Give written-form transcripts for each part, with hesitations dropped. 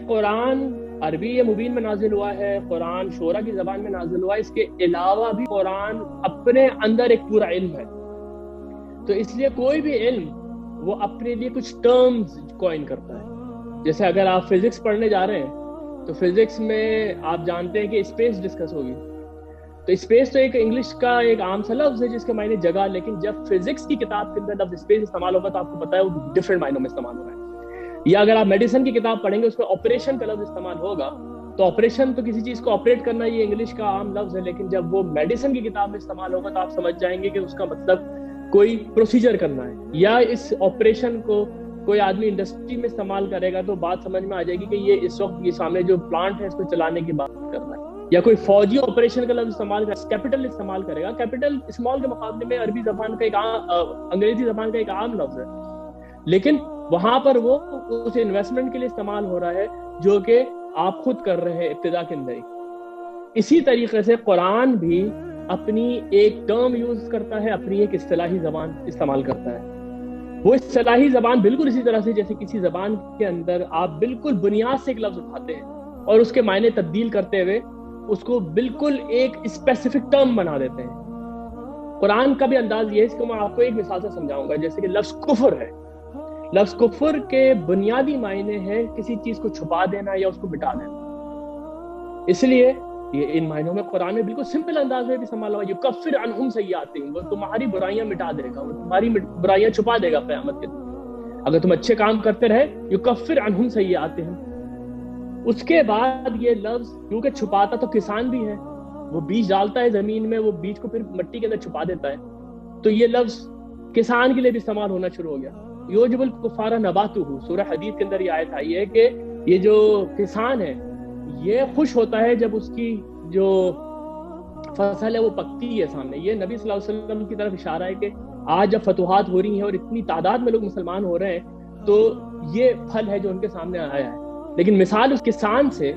قرآن عربی مبین میں نازل ہوا ہے، قرآن شعرا کی زبان میں نازل ہوا ہے، اس کے علاوہ بھی قرآن اپنے اندر ایک پورا علم ہے. تو اس لیے کوئی بھی علم وہ اپنے لیے کچھ ٹرمز کوائن کرتا ہے. جیسے اگر آپ فزکس پڑھنے جا رہے ہیں تو فزکس میں آپ جانتے ہیں کہ اسپیس ڈسکس ہوگی. تو اسپیس تو ایک انگلش کا ایک عام سا لفظ ہے جس کے معنی جگہ، لیکن جب فزکس کی کتاب کے اندر لفظ اسپیس استعمال ہوگا تو آپ کو پتا ہے وہ ڈفرینٹ معنوں میں استعمال ہو رہا ہے. یا اگر آپ میڈیسن کی کتاب پڑھیں گے اس میں آپریشن کا لفظ استعمال ہوگا، تو آپریشن تو کسی چیز کو آپریٹ کرنا یہ انگلش کا عام لفظ ہے، لیکن جب وہ میڈیسن کی کتاب میں استعمال ہوگا تو آپ سمجھ جائیں گے کہ اس کا مطلب کوئی پروسیجر کرنا ہے. یا اس آپریشن کو کوئی آدمی انڈسٹری میں استعمال کرے گا تو بات سمجھ میں آ جائے گی کہ یہ اس وقت یہ سامنے جو پلانٹ ہے اس کو چلانے کی بات کرنا ہے. یا کوئی فوجی آپریشن کا لفظ استعمال کرے، کیپٹل استعمال کرے گا. کیپٹل اسمال کے مقابلے میں عربی زبان کا ایک انگریزی زبان کا ایک عام لفظ ہے، لیکن وہاں پر وہ اس انویسٹمنٹ کے لیے استعمال ہو رہا ہے جو کہ آپ خود کر رہے ہیں ابتدا کے اندر ہی. اسی طریقے سے قرآن بھی اپنی ایک ٹرم یوز کرتا ہے، اپنی ایک اصطلاحی زبان استعمال کرتا ہے. وہ اصطلاحی زبان بالکل اسی طرح سے جیسے کسی زبان کے اندر آپ بالکل بنیاد سے ایک لفظ اٹھاتے ہیں اور اس کے معنی تبدیل کرتے ہوئے اس کو بالکل ایک اسپیسیفک ٹرم بنا دیتے ہیں. قرآن کا بھی انداز یہ ہے، اس کو میں آپ کو ایک مثال سے سمجھاؤں گا. جیسے کہ لفظ کفر ہے، لفظ کفر کے بنیادی معنی ہے کسی چیز کو چھپا دینا یا اس کو مٹا دینا. اس لیے یہ ان معنوں میں قرآن میں بالکل سمپل انداز میں بھی استعمال ہوا. یکفر عنہم سیئاتہم، وہ تمہاری برائیاں مٹا دے گا، وہ تمہاری برائیاں چھپا دے گا قیامت کے دن اگر تم اچھے کام کرتے رہے. یکفر عنہم سیئاتہم. اس کے بعد یہ لفظ کیونکہ چھپاتا تو کسان بھی ہے، وہ بیج ڈالتا ہے زمین میں، وہ بیج کو پھر مٹی کے اندر چھپا دیتا ہے، تو یہ لفظ کسان کے لیے بھی استعمال ہونا شروع ہو گیا. یوجب الکفار نباتہ، سورہ حدید کے اندر یہ آیت آئی ہے کہ یہ جو کسان ہے یہ خوش ہوتا ہے جب اس کی جو فصل ہے وہ پکتی ہے سامنے. یہ نبی صلی اللہ علیہ وسلم کی طرف اشارہ ہے کہ آج جب فتوحات ہو رہی ہیں اور اتنی تعداد میں لوگ مسلمان ہو رہے ہیں تو یہ پھل ہے جو ان کے سامنے آیا ہے. لیکن مثال اس کسان سے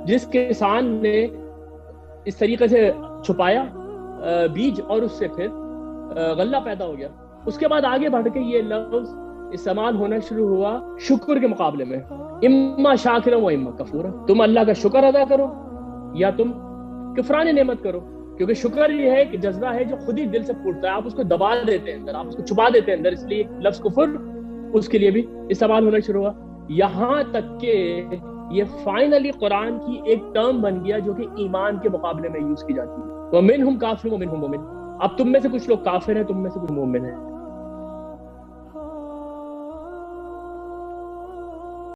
جس کسان نے اس طریقے سے چھپایا بیج اور اس سے پھر غلہ پیدا ہو گیا. اس کے بعد آگے بڑھ کے یہ لفظ استعمال ہونا شروع ہوا شکر کے مقابلے میں. اما شاکرا و اما کفورا، تم اللہ کا شکر ادا کرو یا تم کفران نعمت کرو. کیونکہ شکر یہ ہے کہ جذبہ ہے جو خود ہی دل سے پھوٹتا ہے، آپ اس کو دبا دیتے ہیں اندر، آپ اس کو چھپا دیتے ہیں اندر، اس لیے لفظ کفر اس کے لیے بھی استعمال ہونا شروع ہوا. یہاں تک کہ یہ فائنلی قرآن کی ایک ٹرم بن گیا جو کہ ایمان کے مقابلے میں یوز کی جاتی ہے. وَمِنْهُمْ كَافِرٌ وَمِنْهُمْ مُؤْمِنٌ. اب تم میں سے کچھ لوگ کافر ہیں، تم میں سے کچھ مومن ہیں.